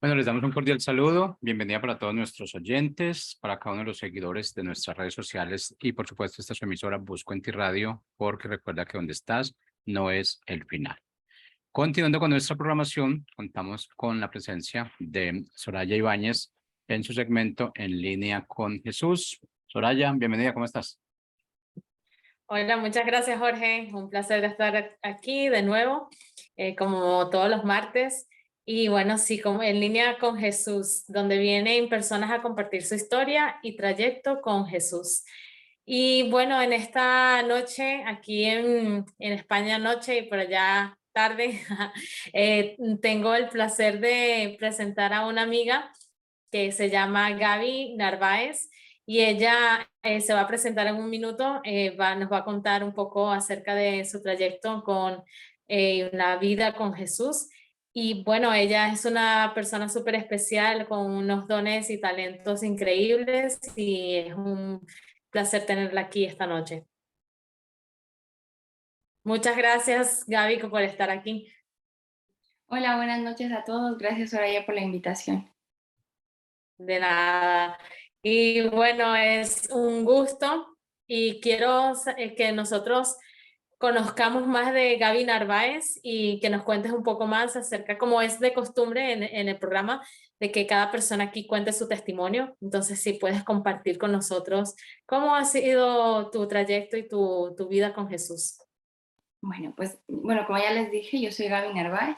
Bueno, les damos un cordial saludo. Bienvenida para todos nuestros oyentes, para cada uno de los seguidores de nuestras redes sociales y, por supuesto, esta es su emisora Busco en Ti Radio, porque recuerda que donde estás no es el final. Continuando con nuestra programación, contamos con la presencia de Soraya Ibáñez en su segmento En Línea con Jesús. Soraya, bienvenida, ¿cómo estás? Hola, muchas gracias, Jorge. Un placer estar aquí de nuevo, como todos los martes. Y bueno, sí, como En Línea con Jesús, donde vienen personas a compartir su historia y trayecto con Jesús. Y bueno, en esta noche, aquí en España noche y por allá tarde, tengo el placer de presentar a una amiga que se llama Gaby Narváez y ella se va a presentar en un minuto, nos va a contar un poco acerca de su trayecto con la vida con Jesús. Y bueno, ella es una persona súper especial con unos dones y talentos increíbles y es un placer tenerla aquí esta noche. Muchas gracias, Gaby, por estar aquí. Hola, buenas noches a todos. Gracias, Soraya, por la invitación. De nada. Y bueno, es un gusto y quiero que nosotros conozcamos más de Gaby Narváez y que nos cuentes un poco más acerca, como es de costumbre en el programa, de que cada persona aquí cuente su testimonio. Entonces, si puedes compartir con nosotros cómo ha sido tu trayecto y tu vida con Jesús. Bueno, como ya les dije, yo soy Gaby Narváez,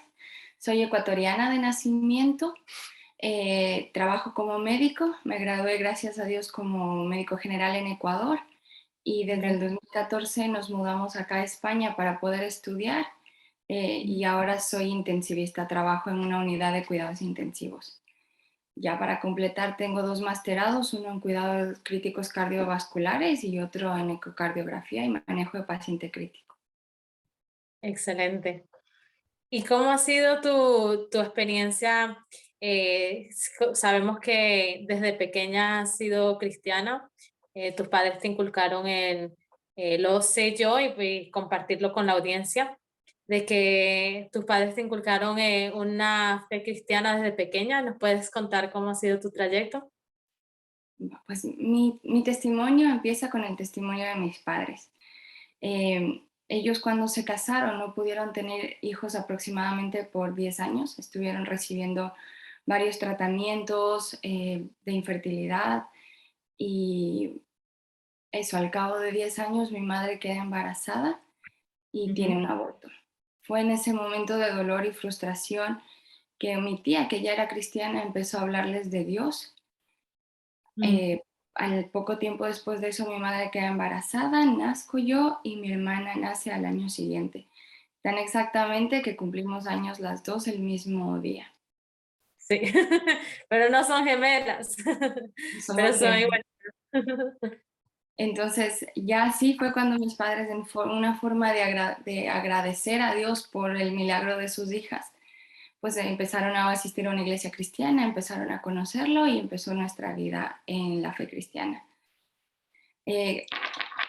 soy ecuatoriana de nacimiento, trabajo como médico, me gradué gracias a Dios como médico general en Ecuador y desde el 2014 nos mudamos acá a España para poder estudiar y ahora soy intensivista, trabajo en una unidad de cuidados intensivos. Ya para completar tengo 2 masterados, uno en cuidados críticos cardiovasculares y otro en ecocardiografía y manejo de paciente crítico. Excelente. ¿Y cómo ha sido tu experiencia? Sabemos que desde pequeña has sido cristiana, tus padres te inculcaron lo sé yo y compartirlo con la audiencia, de que tus padres te inculcaron una fe cristiana desde pequeña. ¿Nos puedes contar cómo ha sido tu trayecto? Pues mi testimonio empieza con el testimonio de mis padres. Ellos cuando se casaron no pudieron tener hijos aproximadamente por 10 años, estuvieron recibiendo varios tratamientos de infertilidad y eso, al cabo de 10 años mi madre queda embarazada y tiene un aborto. Fue en ese momento de dolor y frustración que mi tía, que ya era cristiana, empezó a hablarles de Dios. Al poco tiempo después de eso mi madre queda embarazada, nazco yo y mi hermana nace al año siguiente. Tan exactamente que cumplimos años las dos el mismo día. Sí, pero no son gemelas, pero Somos son gemelos. iguales. Entonces ya así fue cuando mis padres, en una forma de agradecer a Dios por el milagro de sus hijas, pues empezaron a asistir a una iglesia cristiana, empezaron a conocerlo y empezó nuestra vida en la fe cristiana.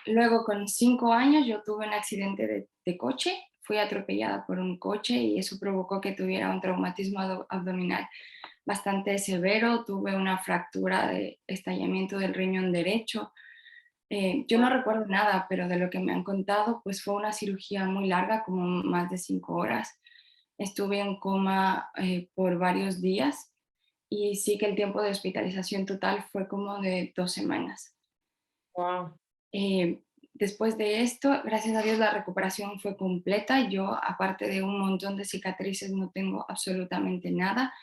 Luego, con 5 años, yo tuve un accidente de coche, fui atropellada por un coche y eso provocó que tuviera un traumatismo abdominal bastante severo, tuve una fractura de estallamiento del riñón derecho. Yo no recuerdo nada, pero de lo que me han contado, pues fue una cirugía muy larga, como más de 5 horas. Estuve en coma por varios días y sí que el tiempo de hospitalización total fue como de 2 semanas. Wow. Después de esto, gracias a Dios, la recuperación fue completa. Yo, aparte de un montón de cicatrices, no tengo absolutamente nada.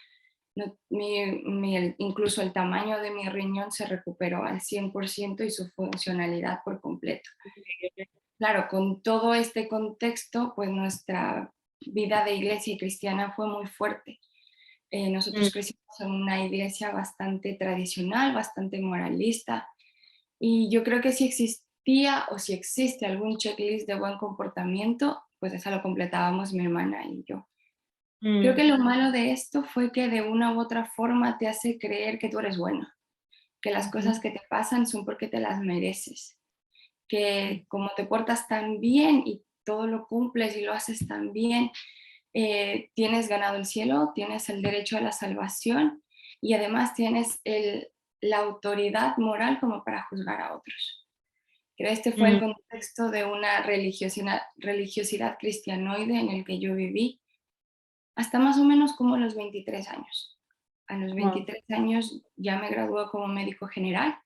No, incluso el tamaño de mi riñón se recuperó al 100% y su funcionalidad por completo. Claro, con todo este contexto, pues nuestra vida de iglesia y cristiana fue muy fuerte. Nosotros crecimos en una iglesia bastante tradicional, bastante moralista, y yo creo que si existía o si existe algún checklist de buen comportamiento, pues eso lo completábamos mi hermana y yo. Creo que lo malo de esto fue que de una u otra forma te hace creer que tú eres bueno, que las cosas que te pasan son porque te las mereces, que como te portas tan bien y todo lo cumples y lo haces tan bien, tienes ganado el cielo, tienes el derecho a la salvación y además tienes la autoridad moral como para juzgar a otros. Creo que este fue el Mm, contexto de una religiosidad cristianoide en el que yo viví hasta más o menos como los 23 años. A los wow. 23 años ya me gradué como médico general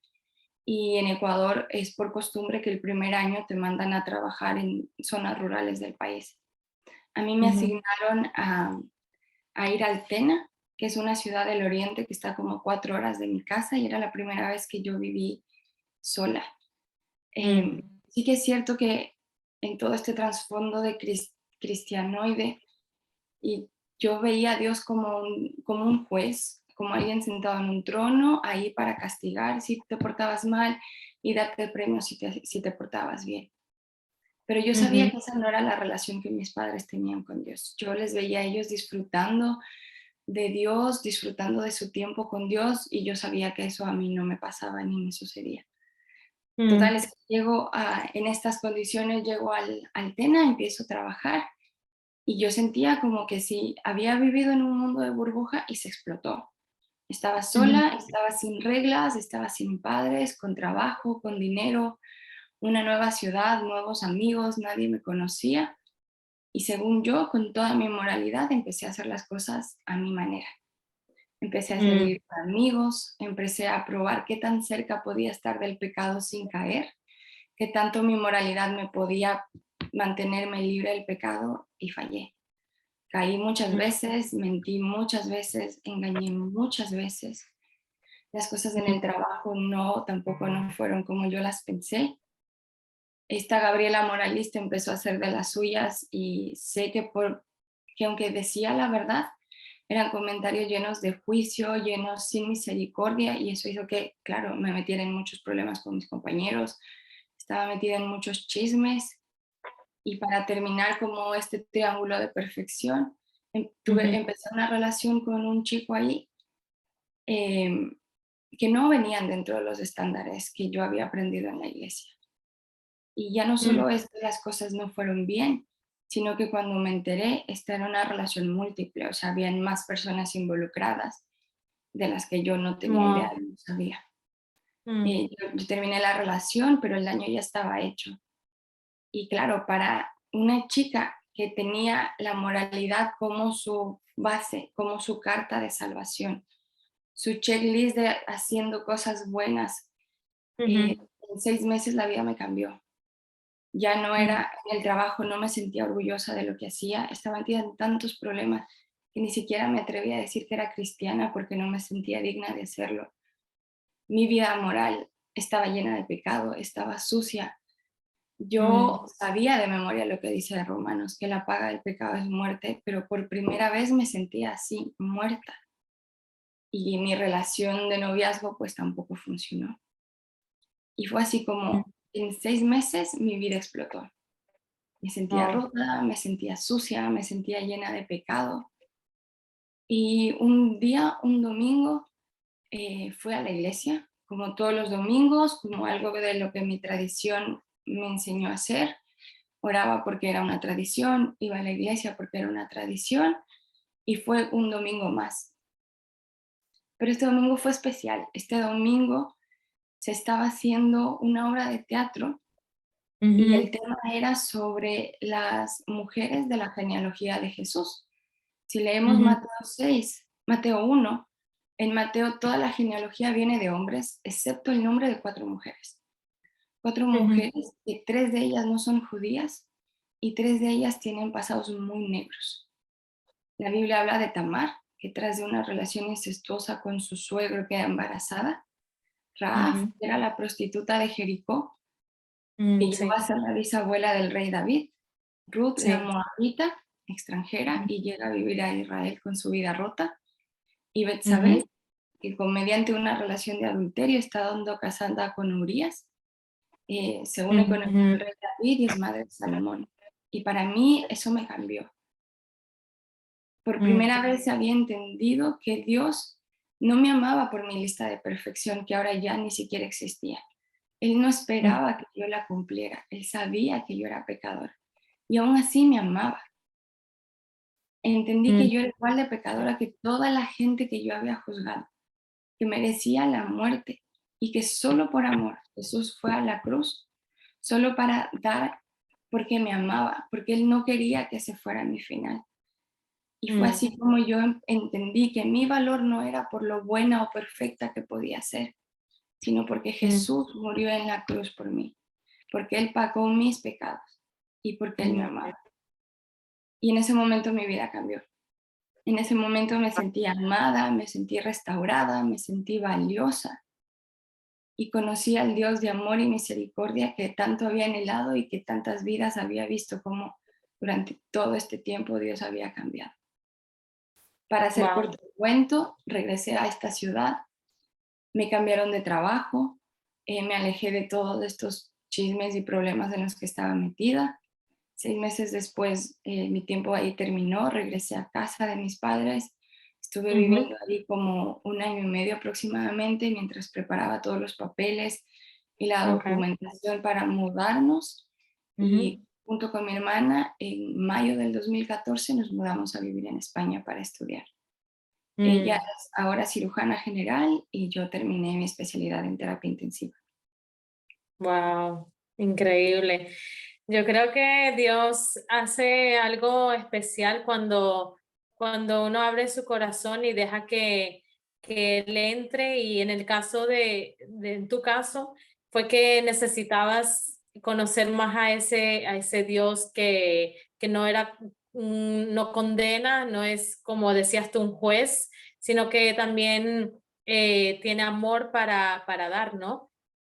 y en Ecuador es por costumbre que el primer año te mandan a trabajar en zonas rurales del país. A mí me Ujú, asignaron a ir a Altena, que es una ciudad del oriente que está como a 4 horas de mi casa y era la primera vez que yo viví sola. mm, Sí que es cierto que en todo este trasfondo de cristianoide, y yo veía a Dios como un juez, como alguien sentado en un trono, ahí para castigar si te portabas mal y darte el premio si te portabas bien. Pero yo sabía ujú, que esa no era la relación que mis padres tenían con Dios. Yo les veía a ellos disfrutando de Dios, disfrutando de su tiempo con Dios, y yo sabía que eso a mí no me pasaba ni me sucedía. Total, mm, es que en estas condiciones, llego al TENA, empiezo a trabajar y yo sentía como que si había vivido en un mundo de burbuja y se explotó. Estaba ujú, sola, estaba sin reglas, estaba sin padres, con trabajo, con dinero, una nueva ciudad, nuevos amigos, nadie me conocía. Y según yo, con toda mi moralidad, empecé a hacer las cosas a mi manera. Empecé a mm, salir con amigos, empecé a probar qué tan cerca podía estar del pecado sin caer, qué tanto mi moralidad me podía mantenerme libre del pecado, y fallé. Caí muchas mm, veces, mentí muchas veces, engañé muchas veces. Las cosas en mm, el trabajo tampoco no fueron como yo las pensé. Esta Gabriela moralista empezó a hacer de las suyas y sé que aunque decía la verdad, eran comentarios llenos de juicio, llenos sin misericordia, y eso hizo que, claro, me metiera en muchos problemas con mis compañeros, estaba metida en muchos chismes, y para terminar como este triángulo de perfección, ujú, empecé una relación con un chico ahí, em, que no venían dentro de los estándares que yo había aprendido en la iglesia. Y ya no mm, solo es que las cosas no fueron bien, sino que cuando me enteré, esta era una relación múltiple, o sea, habían más personas involucradas de las que yo no tenía idea, wow, no sabía. mm, Yo terminé la relación, pero el daño ya estaba hecho. Y claro, para una chica que tenía la moralidad como su base, como su carta de salvación, su checklist de haciendo cosas buenas, ujú, en 6 meses la vida me cambió. Ya no mm, era en el trabajo, no me sentía orgullosa de lo que hacía, estaba metida en tantos problemas que ni siquiera me atrevía a decir que era cristiana porque no me sentía digna de hacerlo. Mi vida moral estaba llena de pecado, estaba sucia. mm, Yo sabía de memoria lo que dice Romanos, que la paga del pecado es muerte, pero por primera vez me sentía así, muerta. Y mi relación de noviazgo pues tampoco funcionó. Y fue así mm, como en 6 meses mi vida explotó. Me sentía wow, rota, me sentía sucia, me sentía llena de pecado. Y un día, un domingo, fui a la iglesia, como todos los domingos, como algo de lo que mi tradición me enseñó a hacer. Oraba porque era una tradición, iba a la iglesia porque era una tradición, y fue un domingo más. Pero este domingo fue especial. Este domingo se estaba haciendo una obra de teatro y el ujú, tema era sobre las mujeres de la genealogía de Jesús. Si leemos ujú, Mateo 1, en Mateo toda la genealogía viene de hombres, excepto el nombre de 4 mujeres. Cuatro ujú, mujeres, que 3 de ellas no son judías y 3 de ellas tienen pasados muy negros. La Biblia habla de Tamar, que tras de una relación incestuosa con su suegro queda embarazada. Raab, ujú, que era la prostituta de Jericó, que mm, llegó sí, a ser la bisabuela del rey David. Ruth, la sí, moabita, extranjera, ujú, y llega a vivir a Israel con su vida rota. Y ujú, Betsabé, que mediante una relación de adulterio está dando casada con Urías, se une con el ujú, rey David y es madre de Salomón. Y para mí eso me cambió. Por mm, primera vez había entendido que Dios no me amaba por mi lista de perfección, que ahora ya ni siquiera existía. Él no mm, esperaba que yo la cumpliera, él sabía que yo era pecador y aún así me amaba. Entendí que Mm, yo era igual de pecadora que toda la gente que yo había juzgado, que merecía la muerte y que solo por amor Jesús fue a la cruz, solo para dar porque me amaba, porque Él no quería que ese fuera mi final. Y fue mm, así como yo entendí que mi valor no era por lo buena o perfecta que podía ser, sino porque mm, Jesús murió en la cruz por mí, porque Él pagó mis pecados y porque Él me mm. amaba. Y en ese momento mi vida cambió. En ese momento me sentí amada, me sentí restaurada, me sentí valiosa y conocí al Dios de amor y misericordia que tanto había anhelado y que tantas vidas había visto como durante todo este tiempo Dios había cambiado. Para hacer Wow. corto el cuento, regresé a esta ciudad, me cambiaron de trabajo, me alejé de todos estos chismes y problemas en los que estaba metida. 6 meses después, mi tiempo ahí terminó, regresé a casa de mis padres, estuve Ujú, viviendo ahí como 1 año y medio aproximadamente mientras preparaba todos los papeles y la okay. documentación para mudarnos Ujú, y junto con mi hermana en mayo del 2014 nos mudamos a vivir en España para estudiar. Ella mm. es ahora cirujana general y yo terminé mi especialidad en terapia intensiva. Wow, increíble. Yo creo que Dios hace algo especial cuando uno abre su corazón y deja que Él entre. Y en el caso en tu caso, fue que necesitabas conocer más a ese Dios que no era, no condena, no es como decías tú, un juez, sino que también tiene amor para dar, ¿no?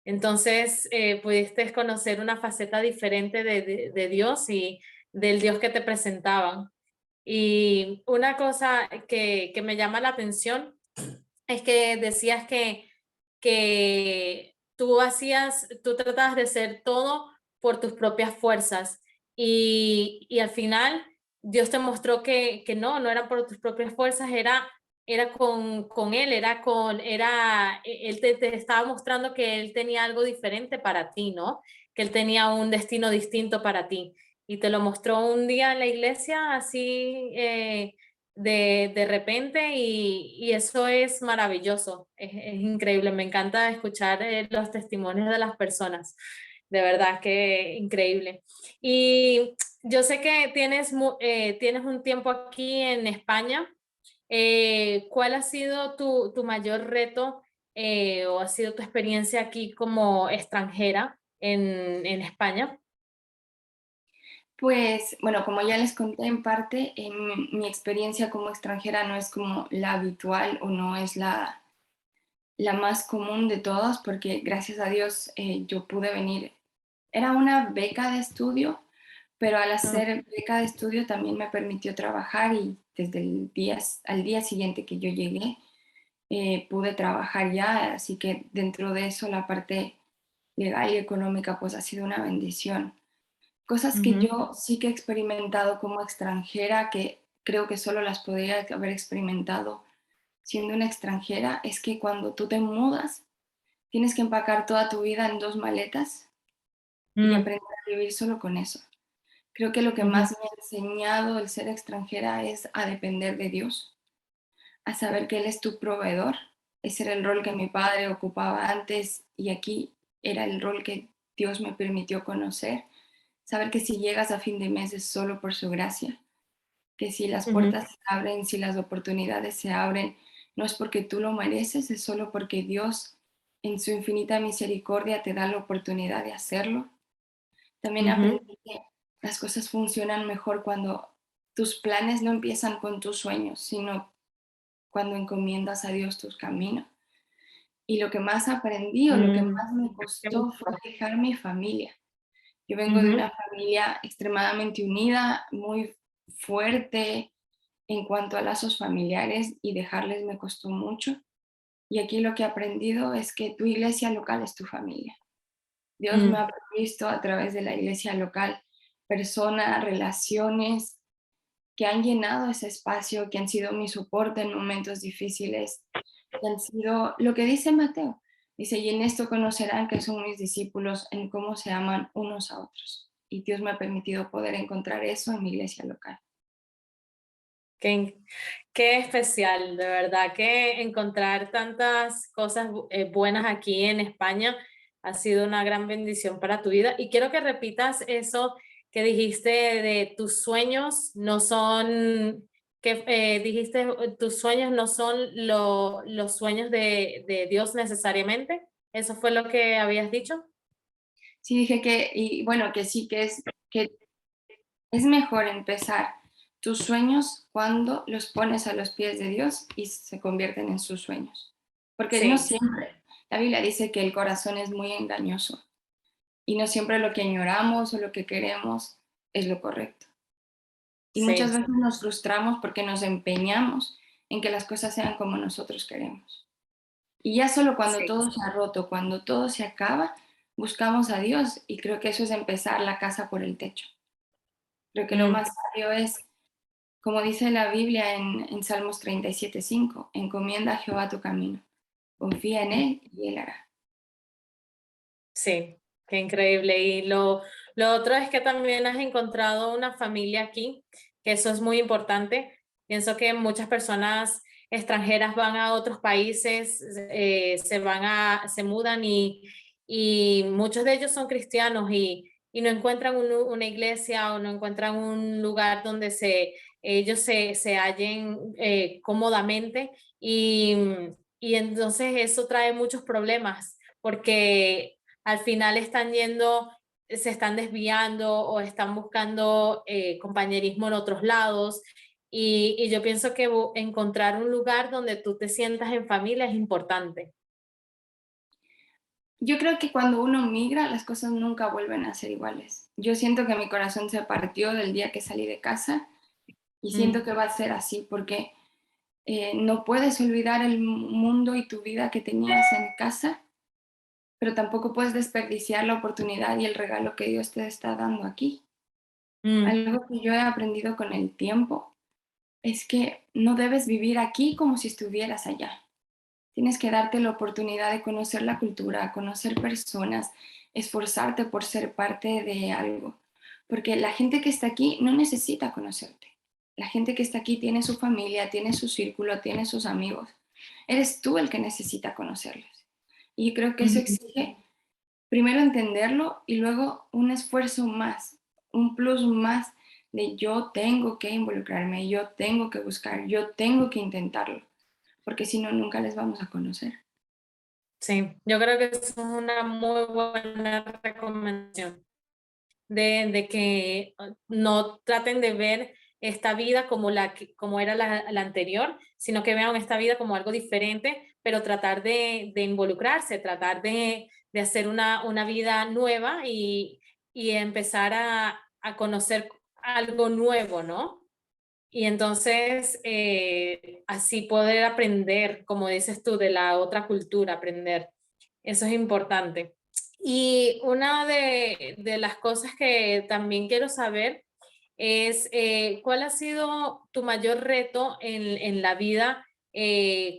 Entonces, pudiste conocer una faceta diferente de Dios y del Dios que te presentaban. Y una cosa que me llama la atención es que decías que tú tratabas de hacer todo por tus propias fuerzas y al final Dios te mostró que no era por tus propias fuerzas, era con Él, Él te estaba mostrando que Él tenía algo diferente para ti, ¿no? Que Él tenía un destino distinto para ti. Y te lo mostró un día en la iglesia, así de repente, y eso es maravilloso, es increíble. Me encanta escuchar los testimonios de las personas, de verdad que increíble. Y yo sé que tienes un tiempo aquí en España. ¿Cuál ha sido tu mayor reto o ha sido tu experiencia aquí como extranjera en España? Pues bueno, como ya les conté en parte, mi experiencia como extranjera no es como la habitual o no es la más común de todas, porque gracias a Dios yo pude venir. Era una beca de estudio, pero al Ah, hacer beca de estudio también me permitió trabajar y desde al día siguiente que yo llegué pude trabajar ya, así que dentro de eso la parte legal y económica pues ha sido una bendición. Cosas que ujú, yo sí que he experimentado como extranjera, que creo que solo las podría haber experimentado siendo una extranjera, es que cuando tú te mudas, tienes que empacar toda tu vida en 2 maletas y mm, aprender a vivir solo con eso. Creo que lo que ujú, más me ha enseñado el ser extranjera es a depender de Dios, a saber que Él es tu proveedor. Ese era el rol que mi padre ocupaba antes y aquí era el rol que Dios me permitió conocer. Saber que si llegas a fin de mes es solo por su gracia, que si las ujú, puertas se abren, si las oportunidades se abren, no es porque tú lo mereces, es solo porque Dios en su infinita misericordia te da la oportunidad de hacerlo. También ujú, aprendí que las cosas funcionan mejor cuando tus planes no empiezan con tus sueños, sino cuando encomiendas a Dios tus caminos. Y lo que más aprendí o lo que mm. más me Qué costó fue bonito. dejar mi familia. Yo vengo de Ujú, una familia extremadamente unida, muy fuerte en cuanto a lazos familiares y dejarles me costó mucho. Y aquí lo que he aprendido es que tu iglesia local es tu familia. Dios me mm, ha provisto a través de la iglesia local personas, relaciones que han llenado ese espacio, que han sido mi soporte en momentos difíciles, que han sido lo que dice Mateo. Dice, y en esto conocerán que son mis discípulos en cómo se aman unos a otros. Y Dios me ha permitido poder encontrar eso en mi iglesia local. Qué, qué especial, de verdad que encontrar tantas cosas buenas aquí en España ha sido una gran bendición para tu vida. Y quiero que repitas eso que dijiste de tus sueños no son, que dijiste tus sueños no son los sueños de Dios necesariamente. ¿Eso fue lo que habías dicho? Sí, dije que, y bueno, que sí, que es mejor empezar tus sueños cuando los pones a los pies de Dios y se convierten en sus sueños. Porque no Sí, siempre, la Biblia dice que el corazón es muy engañoso y no siempre lo que añoramos o lo que queremos es lo correcto. Y muchas sí, veces nos frustramos porque nos empeñamos en que las cosas sean como nosotros queremos. Y ya solo cuando sí. todo se ha roto, cuando todo se acaba, buscamos a Dios y creo que eso es empezar la casa por el techo. Creo que lo Mm. más sabio es, como dice la Biblia en Salmos 37:5, encomienda a Jehová tu camino, confía en Él y Él hará. Sí, qué increíble. Y lo otro es que también has encontrado una familia aquí, que eso es muy importante. Pienso que muchas personas extranjeras van a otros países, se mudan y muchos de ellos son cristianos y no encuentran una iglesia o no encuentran un lugar donde ellos se hallen cómodamente y entonces eso trae muchos problemas porque al final están yendo, se están desviando o están buscando compañerismo en otros lados. Y yo pienso que encontrar un lugar donde tú te sientas en familia es importante. Yo creo que cuando uno migra, las cosas nunca vuelven a ser iguales. Yo siento que mi corazón se partió del día que salí de casa y siento Mm, que va a ser así porque no puedes olvidar el mundo y tu vida que tenías en casa, pero tampoco puedes desperdiciar la oportunidad y el regalo que Dios te está dando aquí. mm, Algo que yo he aprendido con el tiempo es que no debes vivir aquí como si estuvieras allá. Tienes que darte la oportunidad de conocer la cultura, conocer personas, esforzarte por ser parte de algo. Porque la gente que está aquí no necesita conocerte. La gente que está aquí tiene su familia, tiene su círculo, tiene sus amigos. Eres tú el que necesita conocerlos. Y creo que eso mm. exige primero entenderlo y luego un esfuerzo más, un plus más de yo tengo que involucrarme, yo tengo que buscar, yo tengo que intentarlo, porque si no, nunca les vamos a conocer. Sí, yo creo que eso es una muy buena recomendación. De que no traten de ver esta vida como como era la anterior, sino que vean esta vida como algo diferente, pero tratar de involucrarse, tratar de hacer una vida nueva y empezar a conocer algo nuevo, ¿no? Y entonces así poder aprender, como dices tú, de la otra cultura, aprender. Eso es importante. Y una de las cosas que también quiero saber es cuál ha sido tu mayor reto en la vida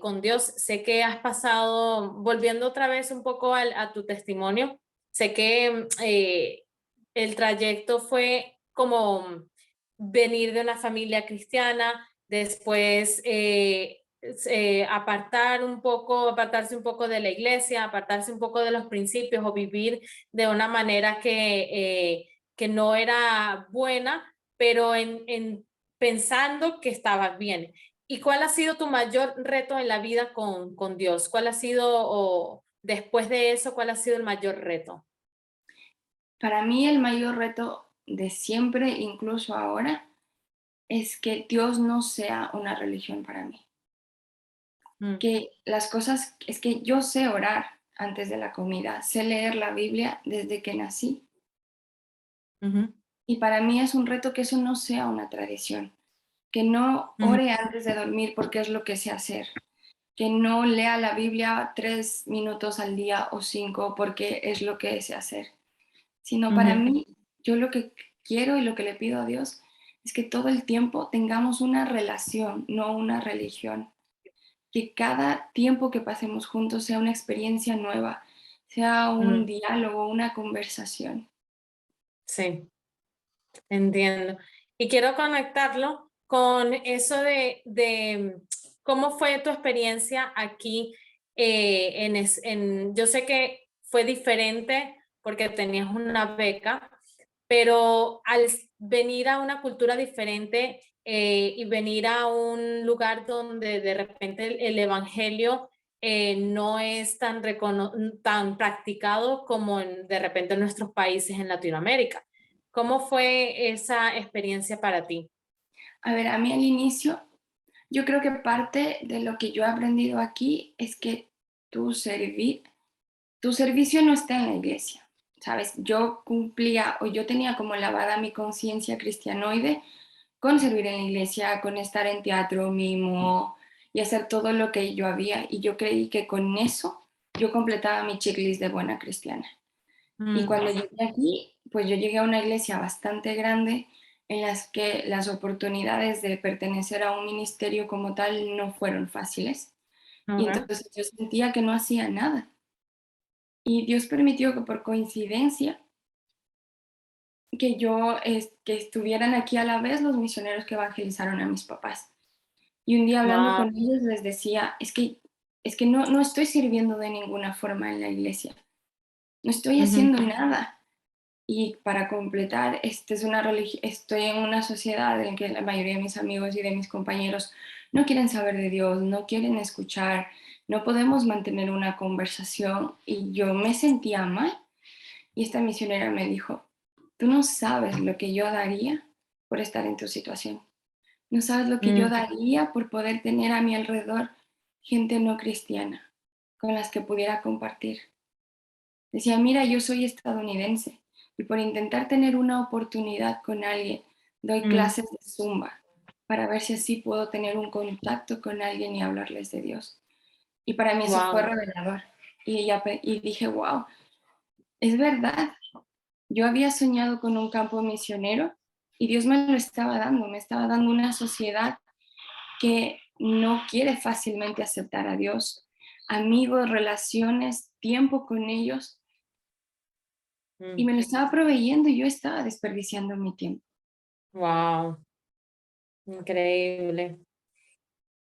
con Dios. Sé que has pasado, volviendo otra vez un poco a tu testimonio, sé que el trayecto fue como venir de una familia cristiana, después apartarse un poco de la iglesia, apartarse un poco de los principios o vivir de una manera que no era buena, pero pensando que estabas bien. ¿Y cuál ha sido tu mayor reto en la vida con Dios? ¿Cuál ha sido, o después de eso, cuál ha sido el mayor reto? Para mí el mayor reto de siempre, incluso ahora, es que Dios no sea una religión para mí. Mm, Que las cosas, es que yo sé orar antes de la comida, sé leer la Biblia desde que nací. ujú, Y para mí es un reto que eso no sea una tradición, que no ujú, ore antes de dormir porque es lo que sé hacer, que no lea la Biblia 3 minutos al día o 5 porque es lo que sé hacer, sino para ujú, mí, yo lo que quiero y lo que le pido a Dios es que todo el tiempo tengamos una relación, no una religión, que cada tiempo que pasemos juntos sea una experiencia nueva, sea un mm. diálogo, una conversación. Sí. Entiendo. Y quiero conectarlo con eso de cómo fue tu experiencia aquí yo sé que fue diferente porque tenías una beca, pero al venir a una cultura diferente y venir a un lugar donde de repente el evangelio no es tan practicado como de repente en nuestros países en Latinoamérica. ¿Cómo fue esa experiencia para ti? A ver, a mí al inicio, yo creo que parte de lo que yo he aprendido aquí es que tu, tu servicio no está en la iglesia, ¿sabes? Yo cumplía o yo tenía como lavada mi conciencia cristianoide con servir en la iglesia, con estar en teatro, mimo y hacer todo lo que yo había. Y yo creí que con eso yo completaba mi checklist de buena cristiana. Y cuando llegué aquí, pues yo llegué a una iglesia bastante grande en las que las oportunidades de pertenecer a un ministerio como tal no fueron fáciles. Y Okay. entonces yo sentía que no hacía nada. Y Dios permitió que por coincidencia que que estuvieran aquí a la vez los misioneros que evangelizaron a mis papás. Y un día hablando Wow. con ellos les decía, es que no estoy sirviendo de ninguna forma en la iglesia, no estoy Ujú. haciendo nada. Y para completar, estoy en una sociedad en que la mayoría de mis amigos y de mis compañeros no quieren saber de Dios, no quieren escuchar, no podemos mantener una conversación y yo me sentía mal. Y esta misionera me dijo, tú no sabes lo que yo daría por estar en tu situación. No sabes lo que yo Mm. daría por poder tener a mi alrededor gente no cristiana con las que pudiera compartir. Decía, mira, yo soy estadounidense y por intentar tener una oportunidad con alguien, doy Mm. clases de Zumba para ver si así puedo tener un contacto con alguien y hablarles de Dios. Y para mí eso fue Wow. revelador. Y dije, wow, es verdad. Yo había soñado con un campo misionero y Dios me estaba dando una sociedad que no quiere fácilmente aceptar a Dios, amigos, relaciones, tiempo con ellos, y me lo estaba proveyendo y yo estaba desperdiciando mi tiempo. Wow. Increíble.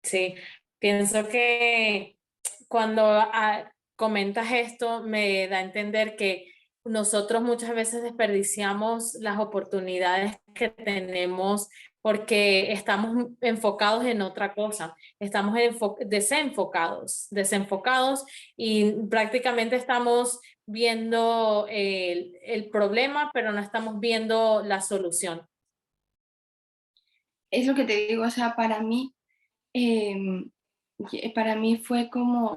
Sí, pienso que cuando comentas esto me da a entender que nosotros muchas veces desperdiciamos las oportunidades que tenemos porque estamos enfocados en otra cosa, estamos desenfocados y prácticamente estamos viendo el problema, pero no estamos viendo la solución. Es lo que te digo, o sea, para mí fue como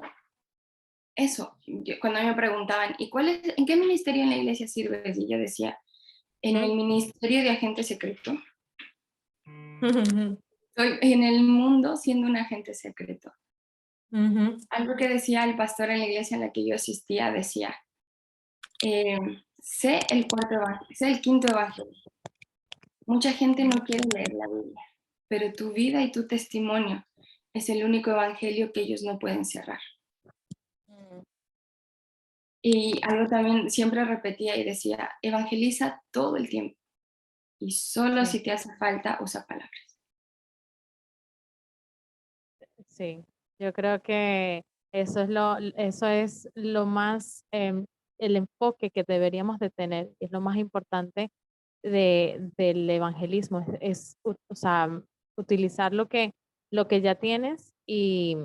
eso. Cuando me preguntaban, ¿en qué ministerio en la iglesia sirves? Y yo decía, en el ministerio de agente secreto. Ujú. Estoy en el mundo siendo un agente secreto. Ujú. Algo que decía el pastor en la iglesia en la que yo asistía, decía, sé el quinto evangelio. Mucha gente no quiere leer la Biblia, pero tu vida y tu testimonio es el único evangelio que ellos no pueden cerrar. Y algo también siempre repetía y decía, evangeliza todo el tiempo y solo Sí. si te hace falta usa palabras. Sí, yo creo que eso es lo más, el enfoque que deberíamos de tener, es lo más importante del evangelismo, o sea, utilizar lo que ya tienes y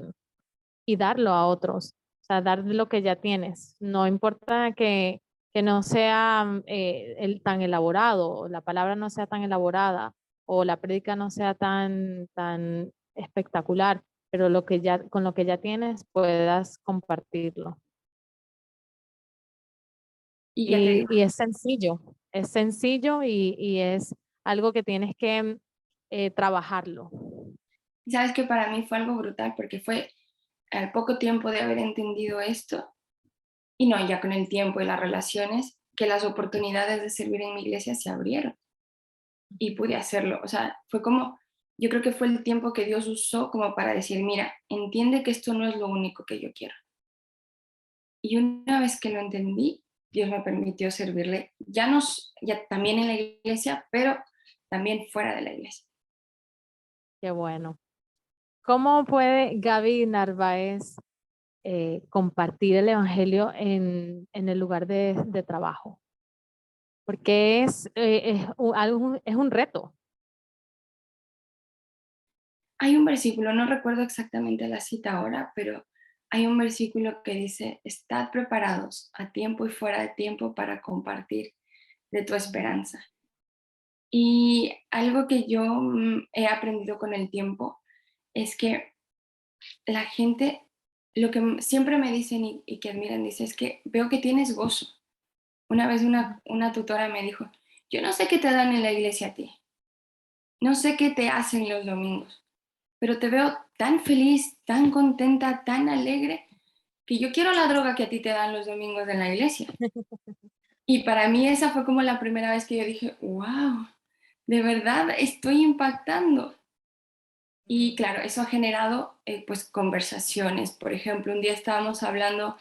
darlo a otros, o sea, dar lo que ya tienes. No importa que no sea tan elaborado, la palabra no sea tan elaborada o la prédica no sea tan espectacular, pero con lo que ya tienes puedas compartirlo. Y ya te digo, Y es sencillo y es algo que tienes que trabajarlo. sabes que para mí fue algo brutal porque fue al poco tiempo de haber entendido esto, y no, ya con el tiempo y las relaciones, que las oportunidades de servir en mi iglesia se abrieron y pude hacerlo. O sea, fue como, yo creo que fue el tiempo que Dios usó como para decir, mira, entiende que esto no es lo único que yo quiero. Y una vez que lo entendí, Dios me permitió servirle, ya también en la iglesia, pero también fuera de la iglesia. qué bueno. ¿Cómo puede Gaby Narváez compartir el evangelio en el lugar de trabajo? Porque es un reto. Hay un versículo, no recuerdo exactamente la cita ahora, pero hay un versículo que dice, estad preparados a tiempo y fuera de tiempo para compartir de tu esperanza. Y algo que yo he aprendido con el tiempo es que la gente, lo que siempre me dicen y que admiran, dice, es que veo que tienes gozo. Una vez una tutora me dijo, yo no sé qué te dan en la iglesia a ti, no sé qué te hacen los domingos, pero te veo tan feliz, tan contenta, tan alegre, que yo quiero la droga que a ti te dan los domingos en la iglesia. Y para mí esa fue como la primera vez que yo dije, wow, de verdad estoy impactando. Y claro, eso ha generado pues conversaciones. Por ejemplo, un día estábamos hablando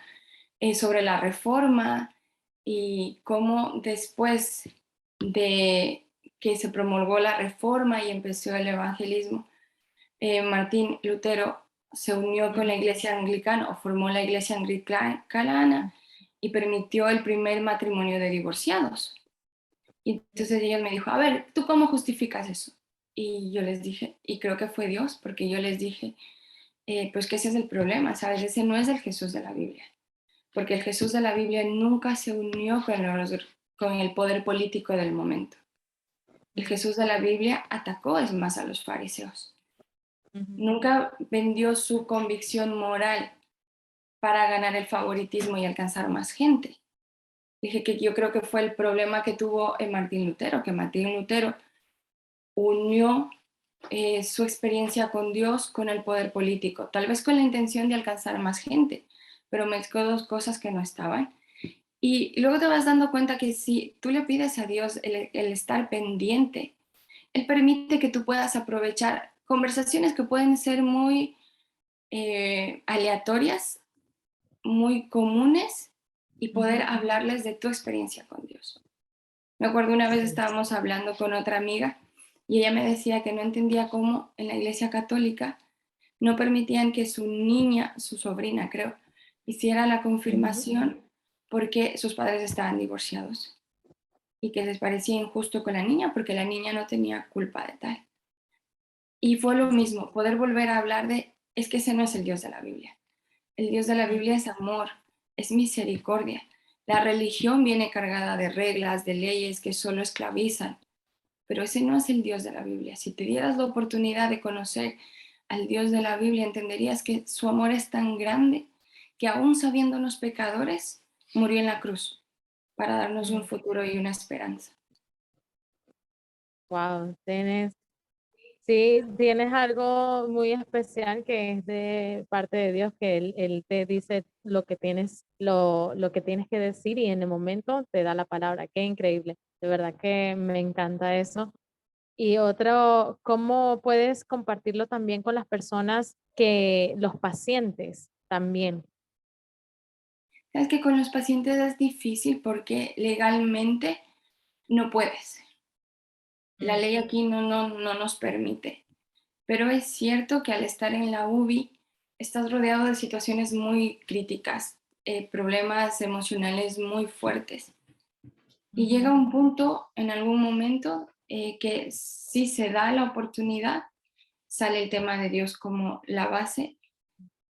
sobre la reforma y cómo después de que se promulgó la reforma y empezó el evangelismo, Martín Lutero se unió con la iglesia anglicana o formó la iglesia anglicana y permitió el primer matrimonio de divorciados. Y entonces ella me dijo, a ver, ¿tú cómo justificas eso? Y yo les dije, y creo que fue Dios, porque yo les dije, pues que ese es el problema, ¿sabes? Ese no es el Jesús de la Biblia, porque el Jesús de la Biblia nunca se unió con el poder político del momento. El Jesús de la Biblia atacó, es más, a los fariseos. Nunca vendió su convicción moral para ganar el favoritismo y alcanzar más gente. Dije que yo creo que fue el problema que tuvo Martín Lutero, que Martín Lutero unió su experiencia con Dios con el poder político, tal vez con la intención de alcanzar más gente, pero mezcló dos cosas que no estaban. Y luego te vas dando cuenta que si tú le pides a Dios el estar pendiente, Él permite que tú puedas aprovechar conversaciones que pueden ser muy aleatorias, muy comunes y poder hablarles de tu experiencia con Dios. Me acuerdo una vez estábamos hablando con otra amiga y ella me decía que no entendía cómo en la iglesia católica no permitían que su niña, su sobrina creo, hiciera la confirmación porque sus padres estaban divorciados y que les parecía injusto con la niña porque la niña no tenía culpa de tal. Y fue lo mismo, poder volver a hablar de, es que ese no es el Dios de la Biblia. El Dios de la Biblia es amor, es misericordia. La religión viene cargada de reglas, de leyes que solo esclavizan, pero ese no es el Dios de la Biblia. Si te dieras la oportunidad de conocer al Dios de la Biblia, entenderías que su amor es tan grande que aún sabiéndonos pecadores, murió en la cruz para darnos un futuro y una esperanza. Wow, tienes algo muy especial que es de parte de Dios, que Él te dice lo que lo que tienes que decir y en el momento te da la palabra. Qué increíble. De verdad que me encanta eso. Y otro, ¿cómo puedes compartirlo también con las personas los pacientes también? Sabes que con los pacientes es difícil porque legalmente no puedes. La ley aquí no nos permite. Pero es cierto que al estar en la UBI estás rodeado de situaciones muy críticas, problemas emocionales muy fuertes. Y llega un punto, en algún momento, que si se da la oportunidad, sale el tema de Dios como la base,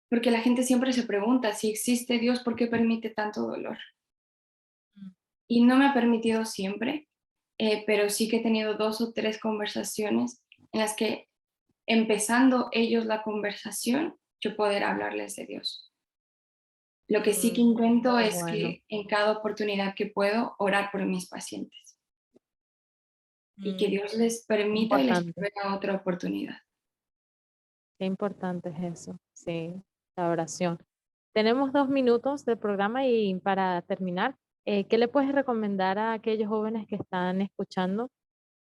porque la gente siempre se pregunta si existe Dios, ¿por qué permite tanto dolor? Y no me ha permitido siempre, pero sí que he tenido 2 o 3 conversaciones en las que empezando ellos la conversación, yo poder hablarles de Dios. Lo que sí que intento es Bueno, que en cada oportunidad que puedo orar por mis pacientes y que Dios les permita y les importante. provea otra oportunidad. Qué importante es eso. Sí, la oración. Tenemos 2 minutos del programa y para terminar, ¿qué le puedes recomendar a aquellos jóvenes que están escuchando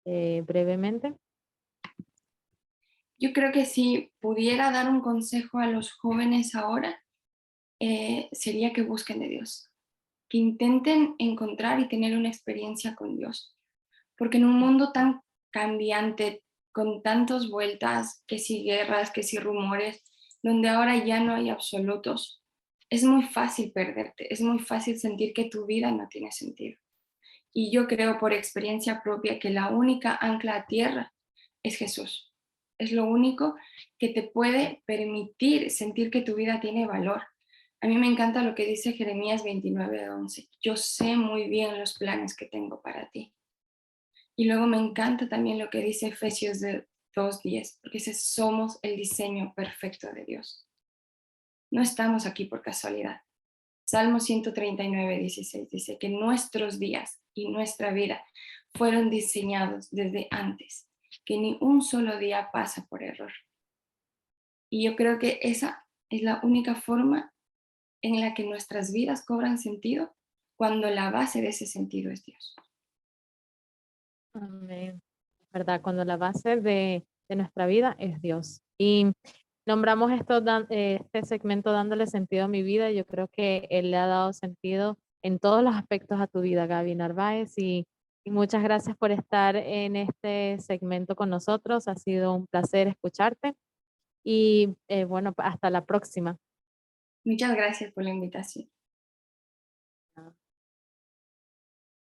brevemente? Yo creo que si pudiera dar un consejo a los jóvenes ahora, sería que busquen de Dios, que intenten encontrar y tener una experiencia con Dios, porque en un mundo tan cambiante, con tantas vueltas, que si guerras, que si rumores, donde ahora ya no hay absolutos, es muy fácil perderte, es muy fácil sentir que tu vida no tiene sentido. Y yo creo por experiencia propia que la única ancla a tierra es Jesús. Es lo único que te puede permitir sentir que tu vida tiene valor. A mí me encanta lo que dice Jeremías 29:11. Yo sé muy bien los planes que tengo para ti. Y luego me encanta también lo que dice Efesios 2:10, porque dice, somos el diseño perfecto de Dios. No estamos aquí por casualidad. Salmo 139:16 dice que nuestros días y nuestra vida fueron diseñados desde antes, que ni un solo día pasa por error. Y yo creo que esa es la única forma en la que nuestras vidas cobran sentido, cuando la base de ese sentido es Dios. Amén. ¿Verdad? Cuando la base de nuestra vida es Dios. Y nombramos este segmento dándole sentido a mi vida. Yo creo que Él le ha dado sentido en todos los aspectos a tu vida, Gaby Narváez. Y muchas gracias por estar en este segmento con nosotros. Ha sido un placer escucharte. Y bueno, hasta la próxima. Muchas gracias por la invitación.